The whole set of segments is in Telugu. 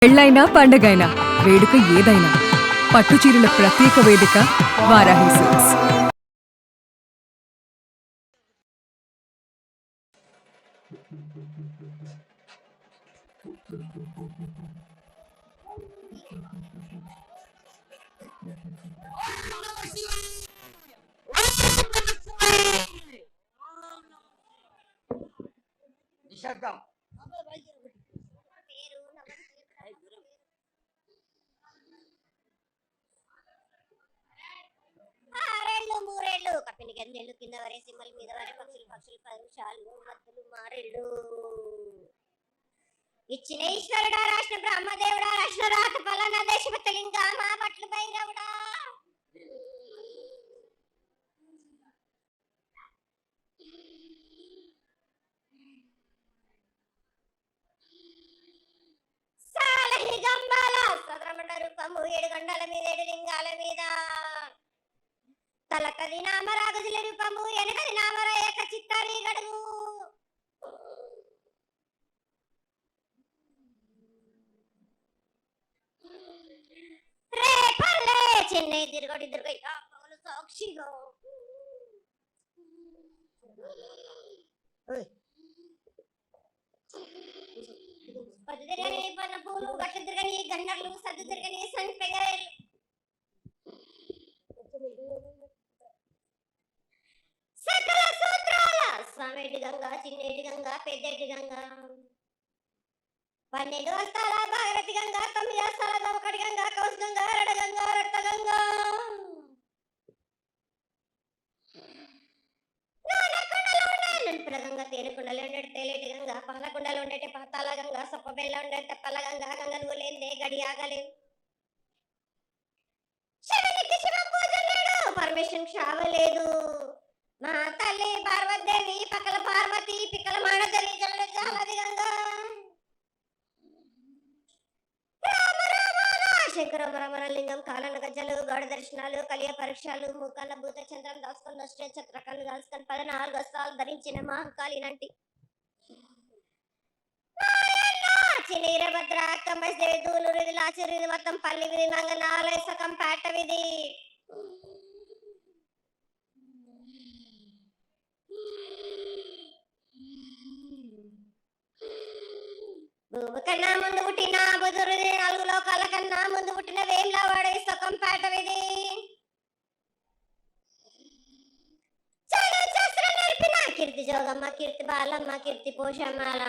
పెళ్ళైనా పండగైనా వేడుక ఏదైనా పట్టుచీరల ప్రత్యేక వేదిక వారాహి సిల్క్స్. నిశ్శబ్దం. ఆరేళ్ళు మూరేళ్ళు కప్పిన గంజెళ్ళు కింద వరే సింహల మీద వరే పక్షులు పరుషాలు మత్తులు మారేళ్ళు ఇచ్చిన ఈశ్వరుడా రాష్ట్ర బ్రహ్మదేవుడా రాష్ట్ర రాత ఫలన దేశపతలింగా మా పట్ల భైరవుడా సాలహి గంబాల సదరమండ రూపము 7 గంటల మీద 7 లింగాల మీద తలకది నామరాగుజుల రూపము ఎనకది నామర ఏక చిత్తాని గడుగు రే పల్లె చెన్నై తిరుగడి దుర్గయ్య పగలు సాక్షిగా పది తిరగని పన్న పూలు గట్ల తిరగని గన్నర్లు సద్దు తిరగని సంపెగలు సకల సూత్రాల స్వామిటి గంగా చిన్నేటి గంగా పెద్దటి గంగా 12 వస్తాల భాగరథి గంగా 9 వస్తాల దవకటి గంగా కౌస్ గంగా రడ గంగా రక్త గంగా గంగా తేనెకుండలో ఉండే తేలేటి గంగా పాలకుండలో ఉండే పాతాల గంగా సప్పబెల్ల ఉండే తెప్పల గంగా గంగను లేదే గడి ఆగలేవు శివునికి శివ పూజ లేడు పరమేశ్వరుని క్షామ లేదు మా తల్లి పార్వతీదేవి పక్కల పార్వతి పిక్కల మానతల్లి జల్ల జాలది గంగా శంకర మరమర లింగం కాలన గజ్జలు గౌడ దర్శనాలు కలియ పరీక్షలు మూకన్న భూత చంద్రం దాసుకొని నష్ట చత్రకాలు దాసుకొని 14 వస్త్రాలు ధరించిన మహంకాళినంటి వీరభద్ర కంబస్దేవి దూలూరు ఇది లాచూరు ఇది మొత్తం పల్లి విధి మంగనాలయ సకం పేట విధి భూమి కన్నా ముందు పుట్టిన బుధురుది 4 లోకాల కన్నా ముందు పుట్టిన వేములవాడ సకం పేట విధి శాస్త్రం నేర్పిన కీర్తి జోగమ్మ కీర్తి బాలమ్మ కీర్తి పోషమ్మాల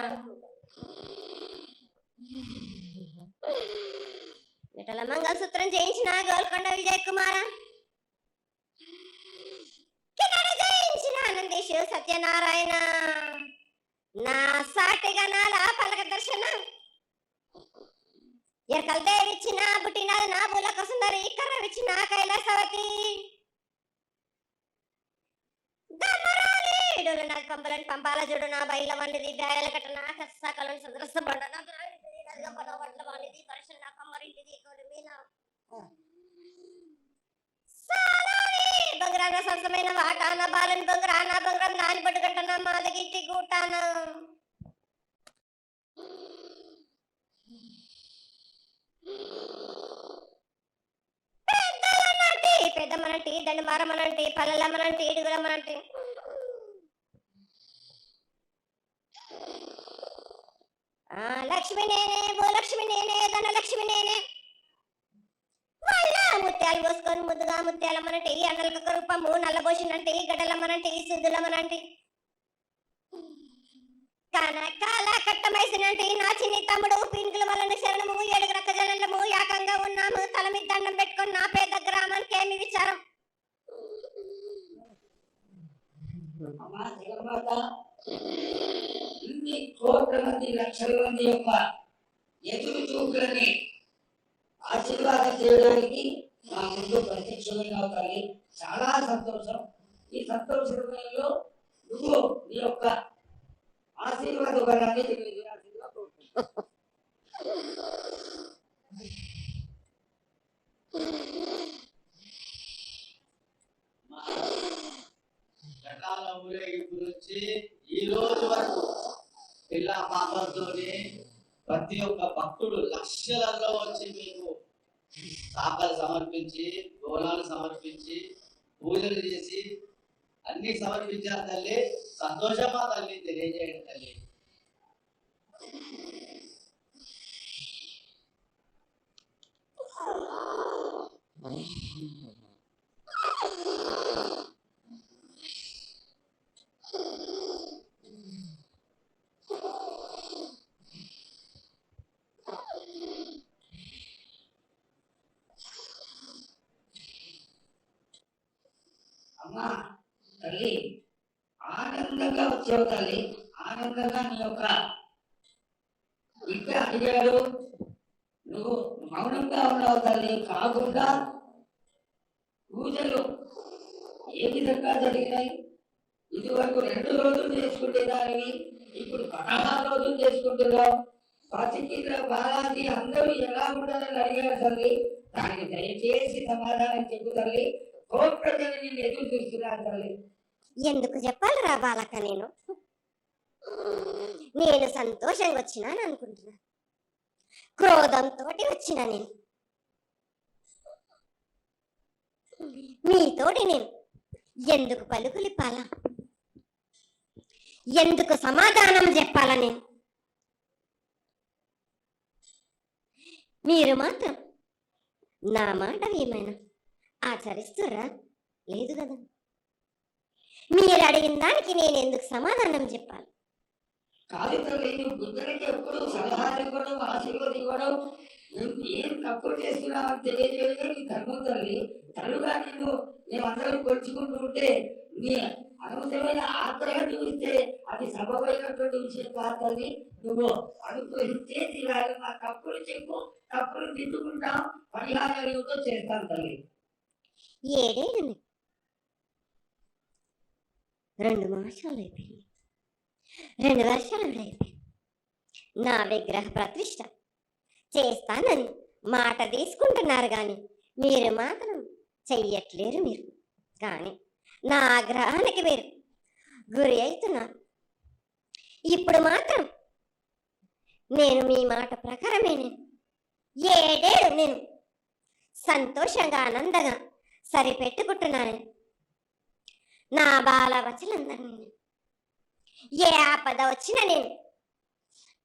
విఠల మంగళసూత్రం చేయించిన గోల్కొండ విజయ్ కుమార కిన్నడి జయించిన ఆనందేశు సత్యనారాయణ నా సాటిగా నాల పలక దర్శన ఎరకల్ దేవిచ్చిన పుట్టినది నా బులక సుందరి కర్రవిచ్చిన కైలాసవతి డోలు నా కంబలని పంపాల జుడు నా బయల వండిది బ్యాయల కట్ట నా సకలను సదరస బండ నా పదవట్ల వాణిది పరిశ్రమ నా కమ్మరింటిది కొడుమీన బంగారాన సరసమైన వాటాన బాలని బంగారాన బంగారం నాని పట్టుకుంటున్నా మాదగిట్టి గూటాన పెద్దమ్మనంటి దండమారమ్మనంటి పల్లెలమ్మనంటి ఇడుగులమ్మనంటి లక్ష్మి నేనే భూలక్ష్మి నేనే ధనలక్ష్మి నేనే ముత్యాలు పోసుకొని ముద్దుగా ముత్యాలమ్మనంటి అండలక రూపము నల్లబోసినంటి గడ్డలమ్మనంటి సుద్దులమ్మనంటి కనకాల కట్టమైసినంటి నా చిన్ని తమ్ముడు పింకుల వలన శరణము 7 రక్క జనలము యాకంగా ఉన్నాము తల మీద దండం పెట్టుకొని నా పేద గ్రామానికి ఏమి విచారం ఇన్ని కోట్ల మంది లక్షల మంది యొక్క ఎదురు చూపులని ఆశీర్వాదం చేయడానికి మా ముందు ప్రత్యక్షమైన తల్లి చాలా సంతోషం. ఈ సంతోష సమయంలో నువ్వు నీ యొక్క ఆశీర్వాద బలాన్ని తెలియజేయాల్సిందిగా కోరుకుంటున్నాను. ఊరేగింపు నుంచి ఈ రోజు వరకు పిల్ల పాపలతోనే ప్రతి ప్రతి ఒక్క భక్తుడు లక్షలలో వచ్చి మీకు శాఖలు సమర్పించి గోళాలు సమర్పించి పూజలు చేసి అన్ని సమర్పించారు తల్లి. సంతోషమా తల్లి? తెలియజేయండి తల్లి. అమ్మా తల్లి, ఆనందంగా వచ్చావు తల్లి. ఆనందంగా నీ యొక్క ఇంకా అడిగాడు. నువ్వు మౌనంగా ఉన్నావు తల్లి. కాకుండా పూజలు ఏ విధంగా జరిగినాయి? ఇదివరకు 2 రోజులు చేసుకుంటే దానివి ఇప్పుడు 16 రోజులు చేసుకుంటున్నావు. పసికింద్ర బాలాజీ అందరూ ఎలా ఉండాలని అడిగారు తల్లి. దానికి దయచేసి సమాధానం చెప్పు తల్లి. కోట్లని నేను ఎదురు చూస్తున్నాను తల్లి. ఎందుకు చెప్పాలిరా బాలక? నేను సంతోషంగా వచ్చినాను అనుకుంటున్నా. క్రోధంతో వచ్చినా నేను. మీతోటి నేను ఎందుకు పలుకులిప్పాలా? ఎందుకు సమాధానం చెప్పాలా? నేను మీరు మాత్రం నా మాట ఏమైనా ఆచరిస్తురా? లేదు కదా. మీరు అడిగిన దానికి నేను ఎందుకు సమాధానం చెప్పాలి? కాదు తల్లి, నువ్వు బుద్ధుడికి ఎప్పుడు సలహాలు ఇవ్వడం, ఆశీర్వాదం ఇవ్వడం, నువ్వు ఏం తక్కువ చేస్తున్నావు అని తెలియజేయడం నీ ధర్మం తల్లి. తల్లుగా మేమందరం కొలుచుకుంటూ ఉంటే నీ అనవసరమైన ఆగ్రహం చూస్తే అది సబమైనటువంటి విషయం కాదు తల్లి. నువ్వు అనుగ్రహిస్తే తీరాలి. నా తప్పులు చెప్పు, తప్పులు దిద్దుకుంటాం, పరిహారాలతో చేస్తాను తల్లి. 7 ఏళ్ళు 2 మాసాలు అయిపోయింది. 2 వర్షాలు అయిపోయింది. నా విగ్రహ ప్రతిష్ట చేస్తానని మాట తీసుకుంటున్నారు కానీ మీరు మాత్రం చెయ్యట్లేరు. మీరు కానీ నా ఆగ్రహానికి మీరు గురి అవుతున్నారు. ఇప్పుడు మాత్రం నేను మీ మాట ప్రకారమే 7 ఏళ్ళు నేను సంతోషంగా ఆనందంగా సరిపెట్టుకుంటున్నాను. నా బాల వచనందరినీ ఏ ఆపద వచ్చినా నేను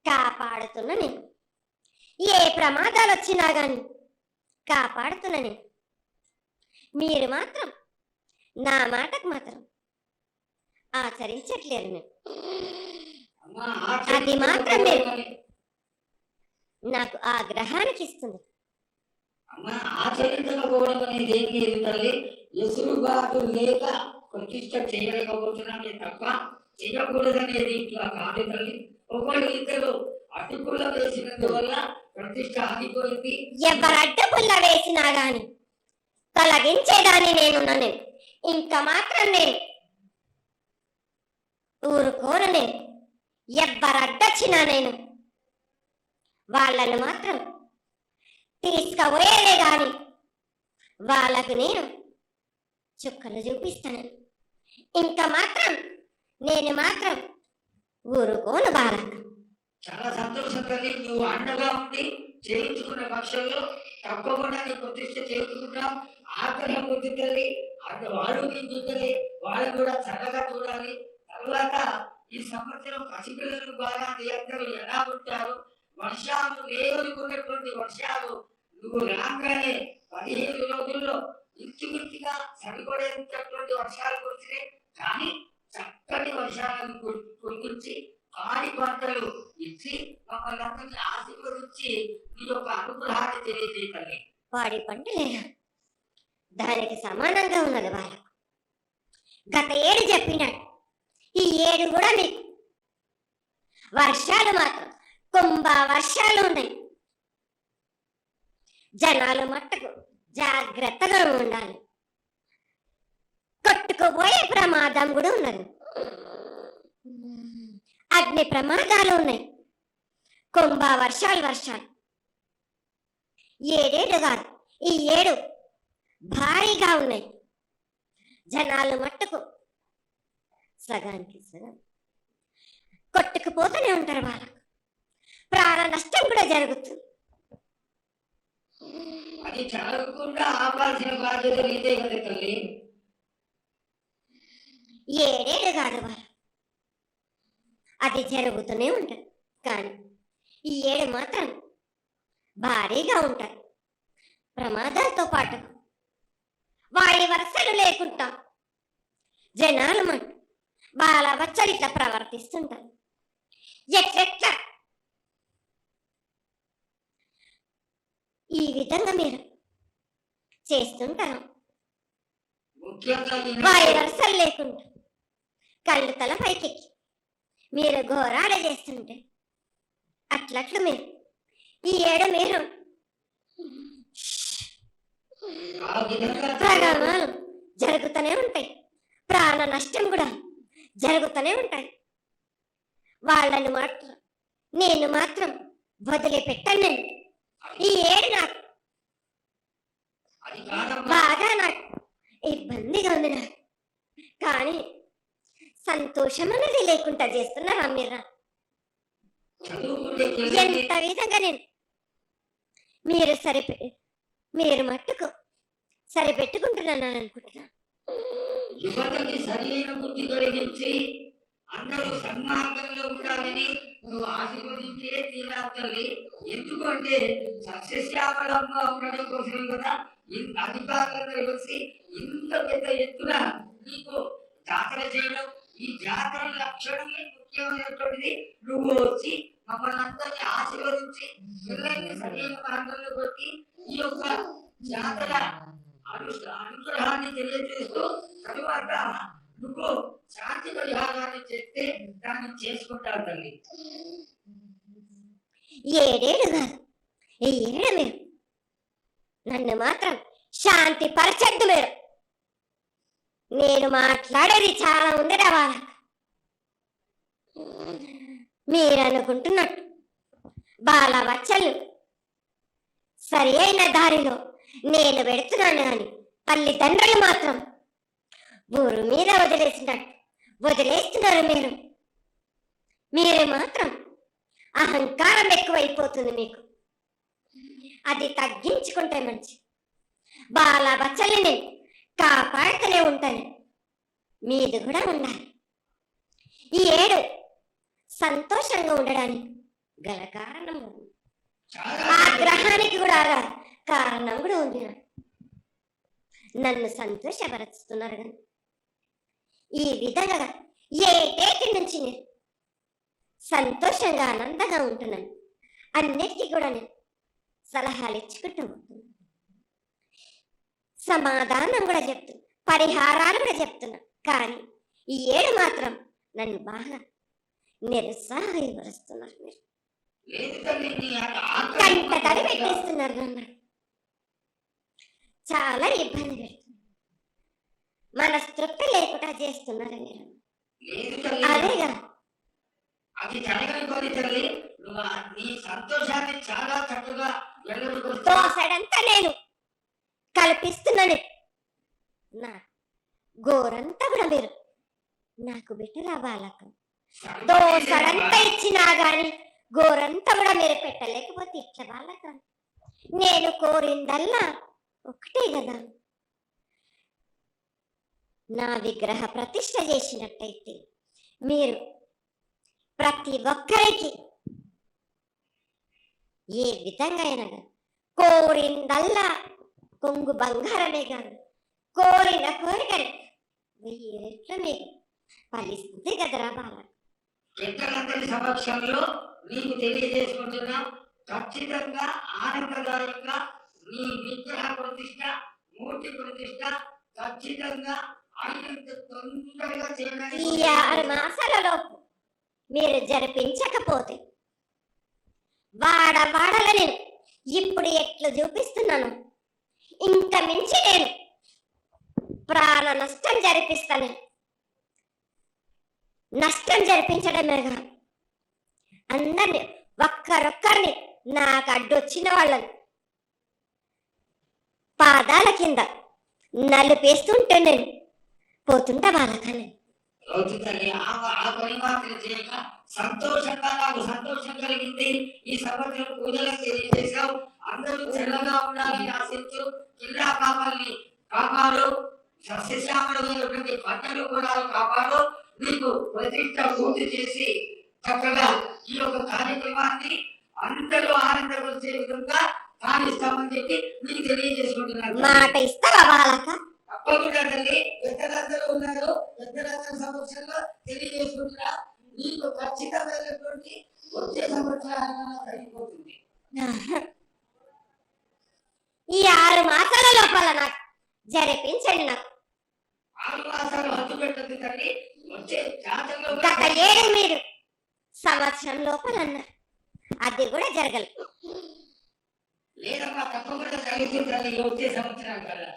కాపాడుతున్నా. నేను ఏ ప్రమాదాలు వచ్చినా కానీ కాపాడుతున్నా. నేను మీరు మాత్రం నా మాటకు మాత్రం ఆచరించట్లేరు. నేను అది మాత్రం మీరు నాకు ఆగ్రహానికి ఇస్తుంది. ఆచరించకపోవడం అనేది ఏం లేదు తల్లి. ఎసురుబాటు లేక ప్రతిష్ట చేయలేకపోతున్నామే తప్ప చేయకూడదనేది ఇట్లా కాదు తల్లి. ఒకళ్ళు ఇద్దరు అడ్డుపుల్ల వేసినందువల్ల ప్రతిష్ట ఆగిపోయింది. ఎవరు అడ్డుపుల్ల వేసినా గాని తొలగించేదాన్ని నేను. ఇంకా మాత్రం నేను ఊరుకోను. నేను ఎవరు అడ్డొచ్చినా నేను వాళ్ళను మాత్రం తీసుకుపోయేదే గాని వాళ్ళకు నేను చుక్కలు చూపిస్తాను. ఇంకా మాత్రం నేను మాత్రం ఊరుకోను బాలక. చాలా సంతోషం తల్లి. నువ్వు అండగా ఉండి చేయించుకున్న పక్షంలో తప్పకుండా నీ ప్రతిష్ట చేయించుకుంటాం. ఆగ్రహం ఉంది తల్లి. వాడు చూడాలి, వాళ్ళు కూడా చల్లగా చూడాలి. తర్వాత ఈ సంవత్సరం పసిపిల్లలు బాగా అందరూ ఎలా ఉంటారు? వర్షాలు లేవనుకున్నటువంటి వర్షాలు నువ్వు రాగానే 15 రోజుల్లో ఇంచుమించుగా సరిపడేటటువంటి వర్షాలు కురిసినాయి. కానీ చక్కటి వర్షాలను కురిపించి పాడి పంటలు ఇచ్చి మమ్మల్ని అందరినీ ఆశీర్వదించి నీ యొక్క అనుగ్రహాన్ని తెలియజేయాలి. పాడి పంటలేనా దానికి సమానంగా ఉన్నది వాళ్ళకు. గత 7 చెప్పినాడు. ఈ 7 కూడా మీకు వర్షాలు మాత్రం కుంభ వర్షాలు ఉన్నాయి. జనాలు మట్టుకు జాగ్రత్తగా ఉండాలి. కొట్టుకుపోయే ప్రమాదం కూడా ఉన్నది. అగ్ని ప్రమాదాలు ఉన్నాయి. కుంభ వర్షాలు 7 కాదు, ఈ 7 భారీగా ఉన్నాయి. జనాలు మట్టుకు సగానికి సగం కొట్టుకుపోతూనే ఉంటారు. వాళ్ళకు ప్రాణ నష్టం కూడా జరుగుతుంది. అది జరగకుండా ఆపాల్సిన బాధ్యత నీదే కదా తల్లి. ఏడేడు కాదు వారు, అది జరుగుతూనే ఉంటుంది. కానీ ఈ ఏడు మాత్రం భారీగా ఉంటాయి. ప్రమాదాలతో పాటు వాడి వరుసలు లేకుండా జనాలు బాలవచ్చలు ఇట్లా ప్రవర్తిస్తుంటారు. ఎట్లెట్లా ఈ విధంగా మీరు చేస్తుంటారు. ముఖ్యంగా వాడి వరుసలు లేకుండా కళ్ళు తల పైకెక్కి మీరు ఘోరాడ చేస్తుంటే అట్లట్లు మీరు ఈ ఏడు మీరు ఆ విధంగా ప్రమాదాలు జరుగుతూనే ఉంటాయి. ప్రాణ నష్టం కూడా జరుగుతూనే ఉంటాయి. వాళ్ళని మాత్రం నేను మాత్రం వదిలిపెట్టాను. నేను ఈ ఏడు నాకు అది కాదమ్మా. బాగా నాకు ఇబ్బందిగా ఉంది నాకు. కానీ సంతోషం అనేది లేకుండా చేస్తున్నారా మీరు? చదువుకుంటే పిల్లల్ని ఎంత విధంగా నేను మీరు మట్టుకు సరిపెట్టుకుంటున్నాను అనుకుంటున్నా. యువతకి సరైన బుద్ధి కలిగించి అందరూ సన్మార్గంలో ఉండాలని నువ్వు ఆశీర్వదించే తీరాలి. ఎందుకంటే సస్యశ్యామలంగా ఉండడం కోసం కదా ఇంత అధికారులను కలిసి ఇంత పెద్ద ఎత్తున నీకు జాతర చేయడం. ఈ జాతర లక్షణమే ముఖ్యమైనటువంటిది. నువ్వు వచ్చి మమ్మల్ని అందరినీ ఆశీర్వదించి పిల్లల్ని సరైన మార్గంలో కొట్టి ఈ యొక్క జాతర అనుగ్రహాన్ని తెలియజేస్తూ తరువాత నువ్వు శాంతి పరిహారాన్ని చేస్తే దాన్ని చేసుకుంటావు తల్లి. ఏడేడు కాదు, ఈ ఏడు మీరు నన్ను మాత్రం శాంతి పరచద్దు. నేను మాట్లాడేది చాలా ఉంది వాళ్ళ. మీరు అనుకుంటున్నట్టు బాలవచ్చలు సరి అయిన దారిలో నేను పెడుతున్నాను అని తల్లిదండ్రులు మాత్రం ఊరు మీద వదిలేస్తున్నారు. మీరు మాత్రం అహంకారం ఎక్కువైపోతుంది మీకు. అది తగ్గించుకుంటే మంచి. బాలవచ్చల్ని కాపాడుతూనే ఉంటాను. మీది కూడా ఉండాలి. ఈ ఏడు సంతోషంగా ఉండడానికి గల కారణం ఉంది. ఆ గ్రహానికి కూడా కారణం కూడా ఉంది. నన్ను సంతోషపరుస్తున్నారు. కానీ ఈ విధంగా ఏటేటి నుంచి నేను సంతోషంగా ఆనందంగా ఉంటున్నాను. అన్నిటికీ కూడా నేను సలహాలు ఇచ్చుకుంటూ ఉంటున్నాను. సమాధానం కూడా చెప్తున్నా, పరిహారాలు కూడా చెప్తున్నా. కానీ ఈ ఏడు మాత్రం నన్ను బాగా నిరుత్సాహపరుస్తున్నారు. మీరు కంట తడి పెట్టేస్తున్నారు. నన్ను చాలా ఇబ్బంది పెడుతున్నారు. మనస్తృప్తి లేకుండా చేస్తున్నారు మీరు. అదేగా అది జరగని కోరి తల్లి. నువ్వు నీ సంతోషాన్ని చాలా చక్కగా దోసడంతా నేను కల్పిస్తున్నాను. నా గోరంతా కూడా మీరు నాకు బెటర్ అవ్వాలక. దోసడంతా ఇచ్చినా గాని గోరంతా కూడా మీరు పెట్టలేకపోతే ఇట్లా వాళ్ళక. నేను కోరిందల్లా ఒకటే కదా, నా విగ్రహ ప్రతిష్ఠ చేసినట్టయితే మీరు ప్రతి ఒక్కరికి ఏ విధంగా అయినా కోరిందల్లా కొంగు బంగారమే కాదు, కోరిన కోరికలు 1000 రెట్లు మీకు ఫలిస్తుంది కదరా బాల. పెద్దలందరి సమక్షంలో నీకు తెలియజేసుకుంటున్నాం. ఖచ్చితంగా ఆనందదాయంగా నీ విగ్రహ ప్రతిష్ట, మూర్తి ప్రతిష్ట ఖచ్చితంగా అయినంత తొందరగా ఈ చేయడానికి 6 మాసాలలోపు మీరు జరిపించకపోతే వాడవాడల నేను ఇప్పుడు ఎట్లు చూపిస్తున్నాను, ఇంత మించి నేను ప్రాణ నష్టం జరిపిస్తాను. నష్టం జరిపించడమే కాదు, అందరిని ఒక్కరొక్కరిని నాకు అడ్డొచ్చిన వాళ్ళని పాదాల కింద నలిపేస్తుంటే నేను పోతుంటా వాళ్ళకని. అవుతుందని ఆ పని మాత్రం చేయక సంతోషంగా నాకు సంతోషం కలిగింది. ఈ సంవత్సరం పూజలకు తెలియజేశావు. అందరూ చల్లగా ఉండాలని ఆశిస్తూ జిల్లా కాపాడు సస్యశ్యామలమైనటువంటి పంటలు కూడా కాపాడు. నీకు ప్రతిష్ట పూర్తి చేసి చక్కగా ఈ యొక్క కార్యక్రమాన్ని అందరూ ఆనందపరిచే విధంగా కానిస్తామని చెప్పి మీకు తెలియజేసుకుంటున్నాను. మాట ఇస్తావా బాలక? తప్పకుండా తల్లి. పెద్దలందరూ ఉన్నారు, పెద్దలందరి సమక్షంలో తెలియజేసుకుంటున్నా. నీకు ఖచ్చితమైనటువంటి వచ్చే సంవత్సరాలు అయిపోతుంది. ఈ 6 మాసాల లోపల నాకు జరిపించండి. నాకు 6 మాసాలు హద్దు పెట్టదు తల్లి. వచ్చే జాతరలో గత ఏడు మీరు సంవత్సరం లోపల అన్నారు, అది కూడా జరగలేదు. లేదమ్మా, తప్పకుండా జరుగుతుంది తల్లి. వచ్చే సంవత్సరం కల్లా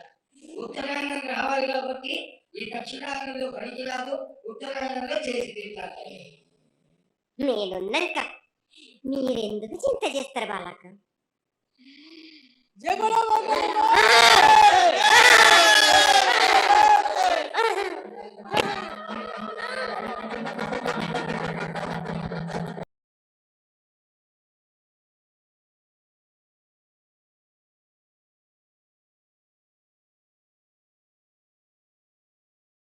ఉత్తరాయణం రావాలి కాబట్టి ఈ దక్షిణాయనంలో పనికి రాదు, ఉత్తరాయణంలో చేసి తీరుతారు. నేనున్నాక మీరెందుకు చింత చేస్తారు బాలక? జయ బోలో